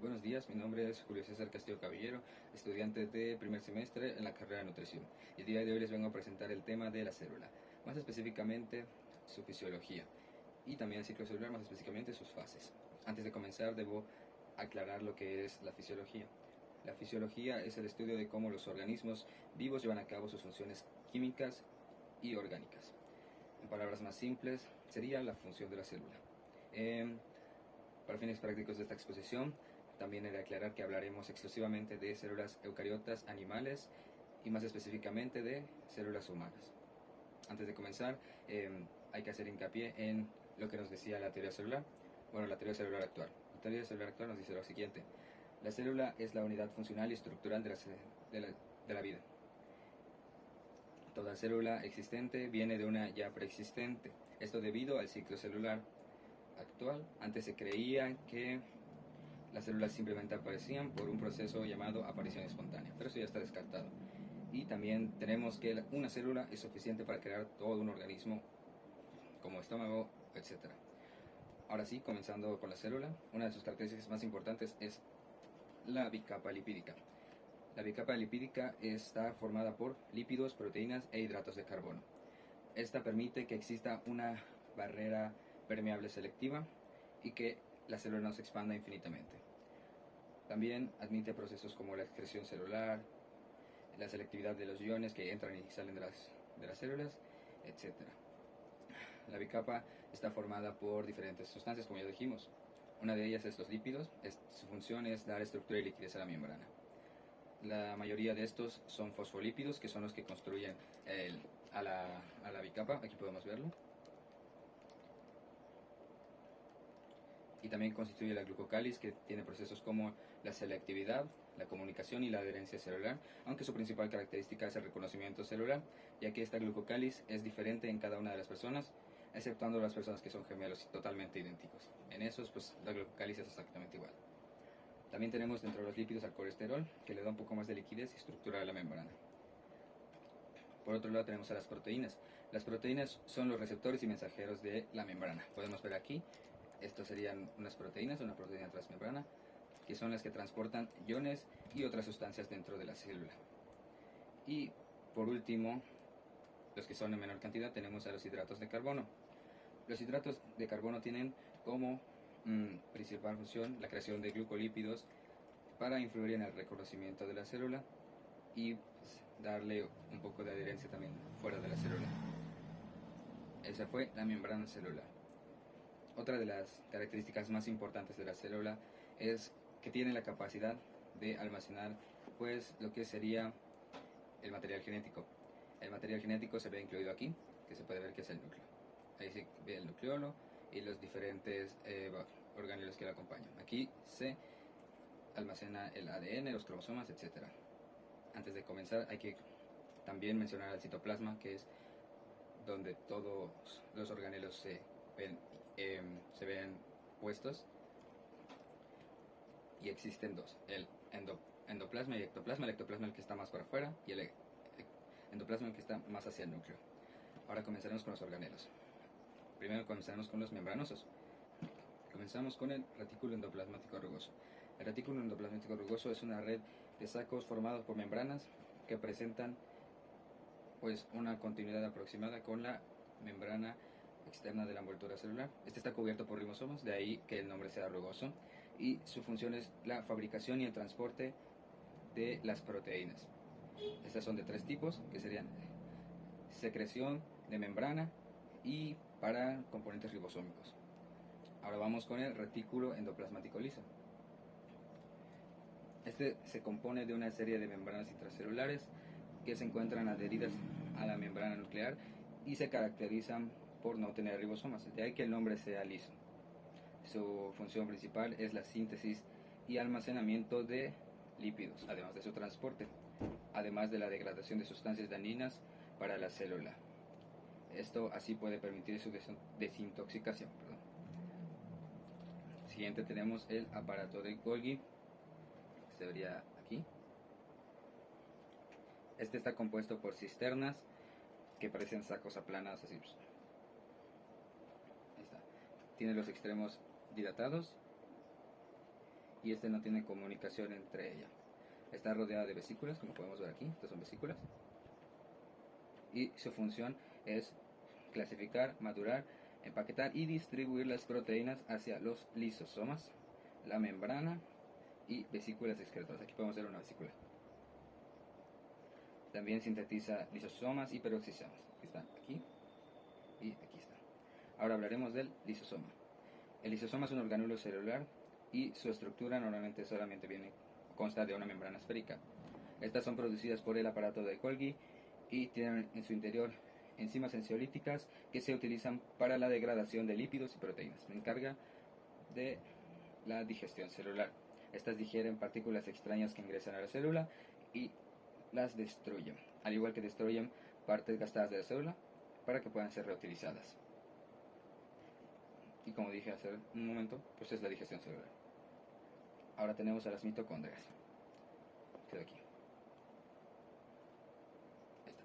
Buenos días, mi nombre es Julio César Castillo Caballero, estudiante de primer semestre en la carrera de nutrición. Y el día de hoy les vengo a presentar el tema de la célula, más específicamente su fisiología y también el ciclo celular, más específicamente sus fases. Antes de comenzar debo aclarar lo que es la fisiología. La fisiología es el estudio de cómo los organismos vivos llevan a cabo sus funciones químicas y orgánicas. En palabras más simples, sería la función de la célula. Para fines prácticos de esta exposición, también he de aclarar que hablaremos exclusivamente de células eucariotas animales y más específicamente de células humanas. Antes de comenzar, hay que hacer hincapié en lo que nos decía la teoría celular. Bueno, la teoría celular actual. La teoría celular actual nos dice lo siguiente: la célula es la unidad funcional y estructural de la vida. Toda célula existente viene de una ya preexistente. Esto debido al ciclo celular actual. Antes se creía que las células simplemente aparecían por un proceso llamado aparición espontánea, pero eso ya está descartado. Y también tenemos que una célula es suficiente para crear todo un organismo, como estómago, etc. Ahora sí, comenzando con la célula, una de sus características más importantes es la bicapa lipídica. La bicapa lipídica está formada por lípidos, proteínas e hidratos de carbono. Esta permite que exista una barrera permeable selectiva y que la célula no se expanda infinitamente. También admite procesos como la excreción celular, la selectividad de los iones que entran y salen de las células, etc. La bicapa está formada por diferentes sustancias, como ya dijimos. Una de ellas es los lípidos. Su función es dar estructura y liquidez a la membrana. La mayoría de estos son fosfolípidos, que son los que construyen a la bicapa. Aquí podemos verlo. Y también constituye la glucocáliz, que tiene procesos como la selectividad, la comunicación y la adherencia celular, aunque su principal característica es el reconocimiento celular, ya que esta glucocáliz es diferente en cada una de las personas, exceptuando las personas que son gemelos y totalmente idénticos. En esos, pues la glucocáliz es exactamente igual. También tenemos dentro de los lípidos al colesterol, que le da un poco más de liquidez y estructura a la membrana. Por otro lado tenemos a las proteínas. Las proteínas son los receptores y mensajeros de la membrana. Podemos ver aquí, estos serían unas proteínas, una proteína transmembrana, que son las que transportan iones y otras sustancias dentro de la célula. Y por último, los que son en menor cantidad, tenemos a los hidratos de carbono. Los hidratos de carbono tienen como principal función la creación de glucolípidos para influir en el reconocimiento de la célula y pues, darle un poco de adherencia también fuera de la célula. Esa fue la membrana celular. Otra de las características más importantes de la célula es que tiene la capacidad de almacenar pues lo que sería el material genético. El material genético se ve incluido aquí, que se puede ver que es el núcleo. Ahí se ve el nucleolo y los diferentes orgánulos que lo acompañan. Aquí se almacena el ADN, los cromosomas, etc. Antes de comenzar hay que también mencionar el citoplasma, que es donde todos los organelos se ven puestos, y existen dos: el endoplasma y ectoplasma. El ectoplasma es el que está más para afuera y el endoplasma el que está más hacia el núcleo. Ahora comenzaremos con los organelos. Primero comenzaremos con los membranosos. Comenzamos con el retículo endoplasmático rugoso. El retículo endoplasmático rugoso es una red de sacos formados por membranas que presentan pues una continuidad aproximada con la membrana externa de la envoltura celular. Este está cubierto por ribosomas, de ahí que el nombre sea rugoso, y su función es la fabricación y el transporte de las proteínas. Estas son de tres tipos, que serían secreción de membrana y para componentes ribosómicos. Ahora vamos con el retículo endoplasmático liso. Este se compone de una serie de membranas intracelulares que se encuentran adheridas a la membrana nuclear y se caracterizan por no tener ribosomas, de ahí que el nombre sea liso. Su función principal es la síntesis y almacenamiento de lípidos, además de su transporte, además de la degradación de sustancias dañinas para la célula. Esto así puede permitir su desintoxicación. Siguiente tenemos el aparato de Golgi, que se vería aquí. Este está compuesto por cisternas que parecen sacos aplanados así. Ahí está. Tiene los extremos dilatados y este no tiene comunicación entre ella. Está rodeada de vesículas, como podemos ver aquí. Estas son vesículas. Y su función es clasificar, madurar, empaquetar y distribuir las proteínas hacia los lisosomas, la membrana y vesículas excretoras. Aquí podemos ver una vesícula. También sintetiza lisosomas y peroxisomas. Aquí está, aquí y aquí está. Ahora hablaremos del lisosoma. El lisosoma es un orgánulo celular y su estructura normalmente solamente consta de una membrana esférica. Estas son producidas por el aparato de Golgi y tienen en su interior enzimas ansiolíticas que se utilizan para la degradación de lípidos y proteínas. Se encarga de la digestión celular. Estas digieren partículas extrañas que ingresan a la célula y las destruyen, al igual que destruyen partes gastadas de la célula para que puedan ser reutilizadas. Y como dije hace un momento, pues es la digestión celular. Ahora tenemos a las mitocondrias. Queda aquí.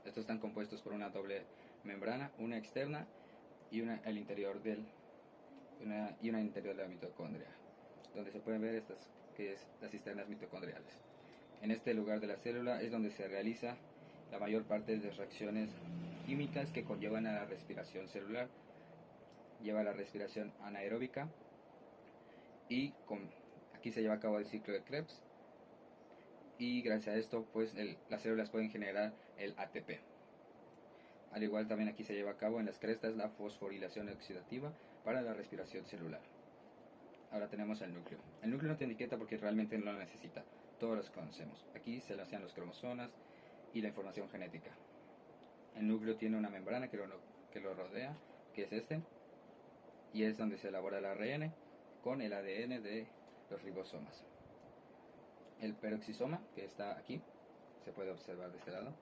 Estos están compuestos por una doble membrana, una externa y una al interior una interior de la mitocondria, donde se pueden ver estas que es las cisternas mitocondriales. En este lugar de la célula es donde se realiza la mayor parte de las reacciones químicas que conllevan a la respiración celular. Lleva la respiración anaeróbica y aquí se lleva a cabo el ciclo de Krebs, y gracias a esto pues las células pueden generar el ATP. Al igual también aquí se lleva a cabo en las crestas la fosforilación oxidativa para la respiración celular. Ahora tenemos el núcleo. El núcleo no tiene etiqueta porque realmente no lo necesita, todos los conocemos. Aquí se almacenan los cromosomas y la información genética. El núcleo tiene una membrana que lo rodea, que es este, y es donde se elabora el ARN con el ADN de los ribosomas. El peroxisoma, que está aquí, se puede observar de este lado.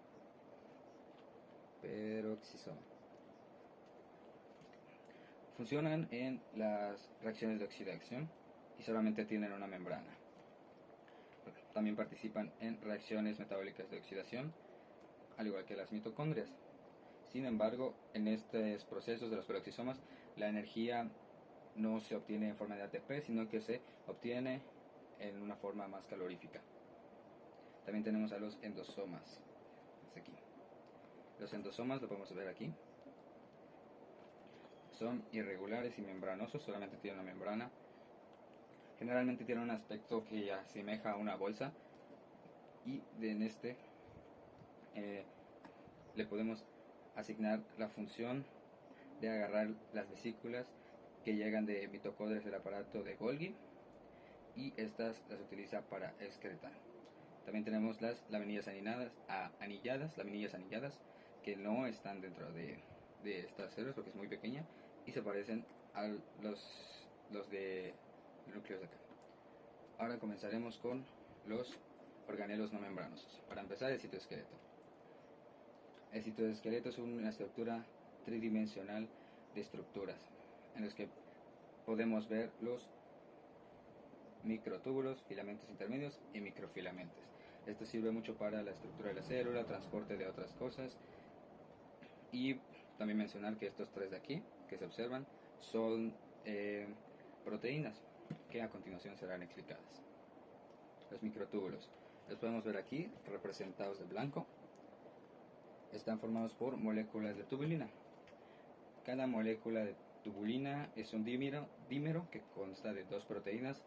Peroxisoma. Funcionan en las reacciones de oxidación y solamente tienen una membrana. También participan en reacciones metabólicas de oxidación, al igual que las mitocondrias. Sin embargo, en estos procesos de los peroxisomas, la energía no se obtiene en forma de ATP, sino que se obtiene en una forma más calorífica. También tenemos a los endosomas. Aquí. Los endosomas lo podemos ver aquí. Son irregulares y membranosos, solamente tienen una membrana. Generalmente tienen un aspecto que asemeja a una bolsa, y en este le podemos asignar la función de agarrar las vesículas que llegan de mitocondrias del aparato de Golgi, y estas las utiliza para excretar. También tenemos las laminillas anilladas, que no están dentro de estas células porque es muy pequeña y se parecen a los de núcleos de acá. Ahora comenzaremos con los organelos no membranosos. Para empezar, el citoesqueleto. El citoesqueleto es una estructura tridimensional de estructuras en los que podemos ver los microtúbulos, filamentos intermedios y microfilamentos. Esto sirve mucho para la estructura de la célula, transporte de otras cosas, y también mencionar que estos tres de aquí que se observan son proteínas que a continuación serán explicadas. Los microtúbulos los podemos ver aquí representados de blanco. Están formados por moléculas de tubulina. Cada molécula de tubulina es un dímero que consta de dos proteínas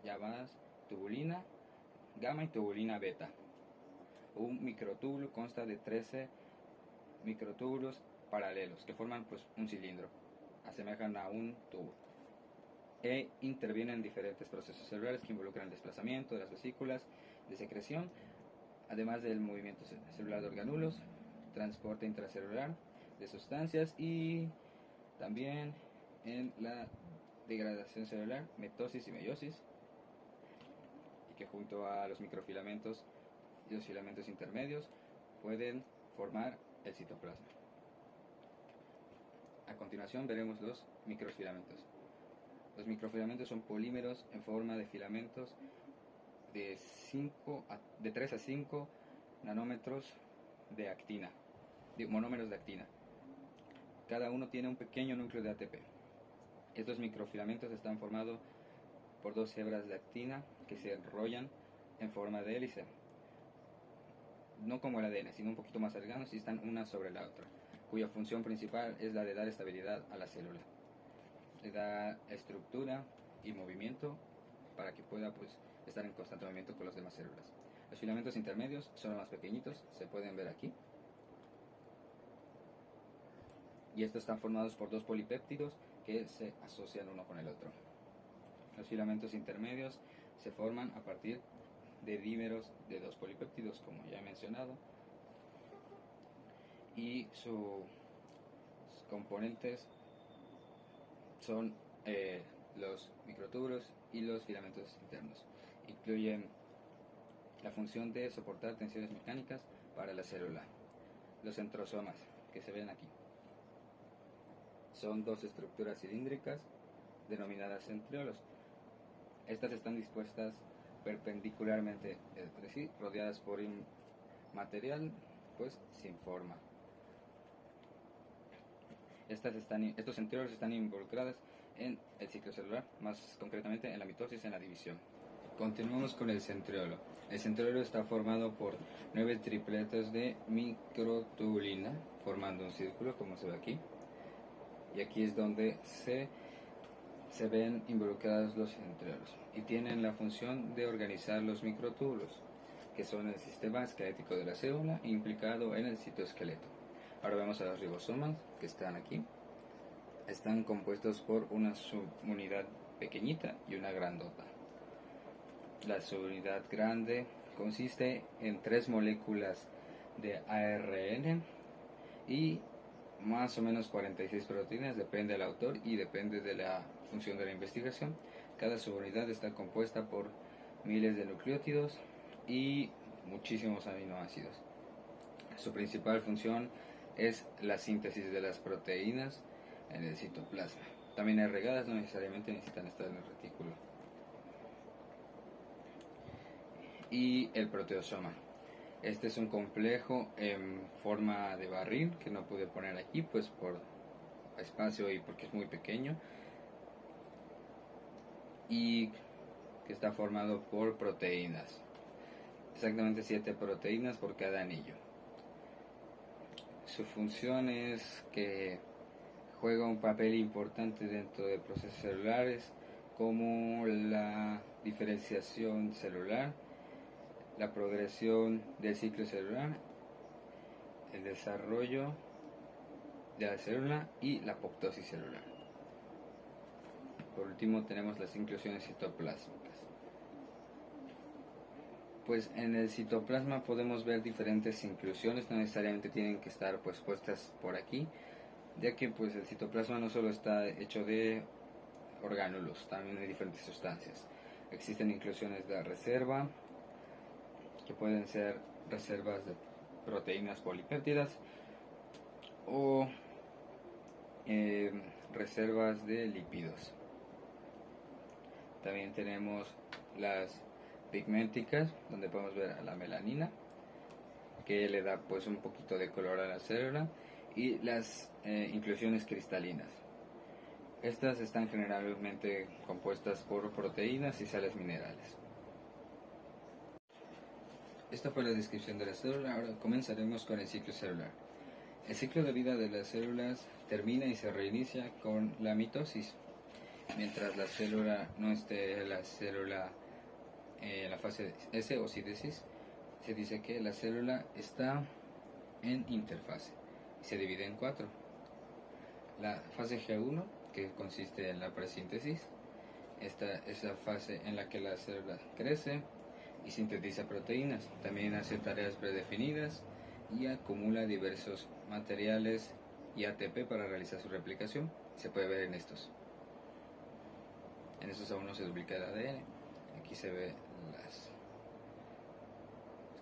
llamadas tubulina gamma y tubulina beta. Un microtúbulo consta de 13 microtúbulos paralelos que forman pues un cilindro, asemejan a un tubo, e intervienen en diferentes procesos celulares que involucran el desplazamiento de las vesículas de secreción, además del movimiento celular de orgánulos, transporte intracelular de sustancias y también en la degradación celular, mitosis y meiosis, y que junto a los microfilamentos y los filamentos intermedios pueden formar el citoplasma. A continuación veremos los microfilamentos. Los microfilamentos son polímeros en forma de filamentos de 3 a 5 nanómetros de actina, de monómeros de actina. Cada uno tiene un pequeño núcleo de ATP. Estos microfilamentos están formados por dos hebras de actina que se enrollan en forma de hélice. No como el ADN, sino un poquito más cercanos y están una sobre la otra, cuya función principal es la de dar estabilidad a la célula. Le da estructura y movimiento para que pueda estar en constante movimiento con las demás células. Los filamentos intermedios son los más pequeñitos, se pueden ver aquí. Y estos están formados por dos polipéptidos que se asocian uno con el otro. Los filamentos intermedios se forman a partir de dímeros de dos polipéptidos, como ya he mencionado, y sus componentes son los microtúbulos y los filamentos internos. Incluyen la función de soportar tensiones mecánicas para la célula. Los centrosomas, que se ven aquí, son dos estructuras cilíndricas denominadas centriolos. Estas están dispuestas perpendicularmente entre sí, rodeadas por un material sin forma. Estos centriolos están involucrados en el ciclo celular, más concretamente en la mitosis, en la división. Continuamos con el centriolo. El centriolo está formado por 9 tripletas de microtubulina, formando un círculo, como se ve aquí. Y aquí es donde se ven involucrados los centriolos. Y tienen la función de organizar los microtúbulos, que son el sistema esquelético de la célula, implicado en el citoesqueleto. Ahora vemos a los ribosomas, que están aquí. Están compuestos por una subunidad pequeñita y una grandota. La subunidad grande consiste en 3 moléculas de ARN y más o menos 46 proteínas, depende del autor y depende de la función de la investigación. Cada subunidad está compuesta por miles de nucleótidos y muchísimos aminoácidos. Su principal función es la síntesis de las proteínas en el citoplasma. También agregadas no necesariamente necesitan estar en el retículo. Y el proteosoma. Este es un complejo en forma de barril que no pude poner aquí pues por espacio y porque es muy pequeño, y que está formado por proteínas, exactamente 7 proteínas por cada anillo. Su función es que juega un papel importante dentro de procesos celulares como la diferenciación celular, la progresión del ciclo celular, el desarrollo de la célula y la apoptosis celular. Por último tenemos las inclusiones citoplásmicas. Pues en el citoplasma podemos ver diferentes inclusiones, no necesariamente tienen que estar puestas por aquí, ya que el citoplasma no solo está hecho de orgánulos, también de diferentes sustancias. Existen inclusiones de reserva, que pueden ser reservas de proteínas polipéptidas o reservas de lípidos. También tenemos las pigménticas, donde podemos ver a la melanina, que le da un poquito de color a la célula, y las inclusiones cristalinas. Estas están generalmente compuestas por proteínas y sales minerales. Esta fue la descripción de la célula. Ahora comenzaremos con el ciclo celular. El ciclo de vida de las células termina y se reinicia con la mitosis. Mientras la célula no esté en la fase S o sítesis, se dice que la célula está en interfase y se divide en 4. La fase G1, que consiste en la presíntesis, esta es la fase en la que la célula crece y sintetiza proteínas. También hace tareas predefinidas y acumula diversos materiales y ATP para realizar su replicación. Se puede ver en estos. En estos aún no se duplica el ADN. Aquí se ve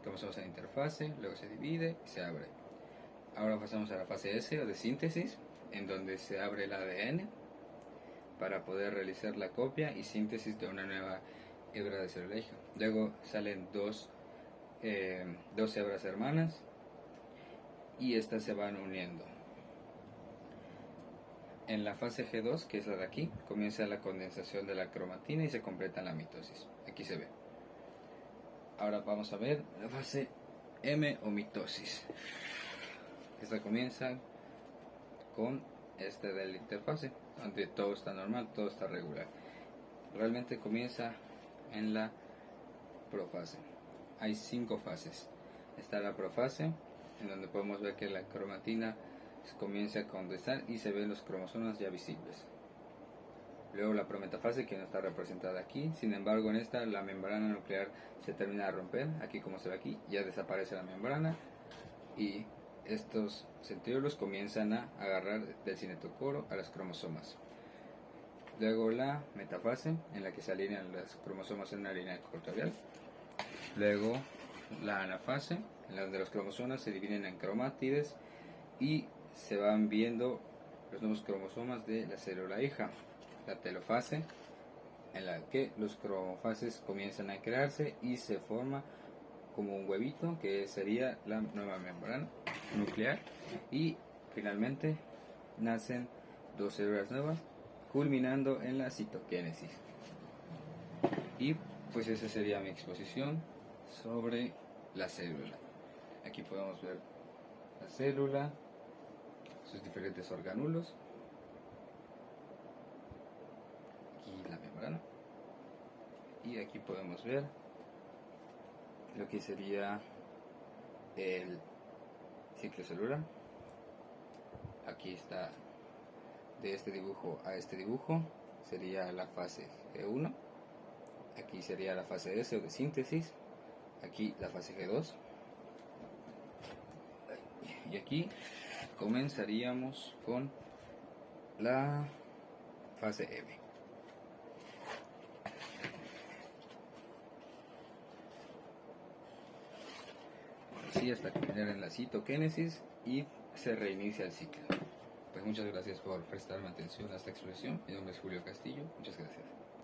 comenzamos en la interfase, luego se divide y se abre. Ahora pasamos a la fase S o de síntesis, en donde se abre el ADN para poder realizar la copia y síntesis de una nueva hebra de celulejo. Luego salen dos hebras hermanas y estas se van uniendo. En la fase G2, que es la de aquí, comienza la condensación de la cromatina y se completa la mitosis. Aquí se ve. Ahora vamos a ver la fase M o mitosis. Esta comienza con este de la interfase, donde todo está normal, todo está regular. Realmente comienza en la profase. Hay 5 fases. Está la profase, en donde podemos ver que la cromatina comienza a condensar y se ven los cromosomas ya visibles. Luego la prometafase, que no está representada aquí. Sin embargo, en esta la membrana nuclear se termina de romper. Aquí, como se ve aquí, ya desaparece la membrana y estos centriolos comienzan a agarrar del cinetocoro a los cromosomas. Luego la metafase, en la que se alinean los cromosomas en una línea ecuatorial. Luego la anafase, en la donde los cromosomas se dividen en cromátides y se van viendo los nuevos cromosomas de la célula hija. La telofase, en la que los cromofases comienzan a crearse y se forma como un huevito, que sería la nueva membrana nuclear, y finalmente nacen 2 células nuevas, culminando en la citoquinesis. Y pues esa sería mi exposición sobre la célula. Aquí podemos ver la célula, sus diferentes orgánulos, aquí la membrana, y aquí podemos ver lo que sería el ciclo celular. Aquí está, de este dibujo a este dibujo sería la fase G1, aquí sería la fase S o de síntesis, aquí la fase G2, y aquí comenzaríamos con la fase M. Así hasta terminar en la citoquinesis y se reinicia el ciclo. Pues muchas gracias por prestarme atención a esta exposición. Mi nombre es Julio Castillo. Muchas gracias.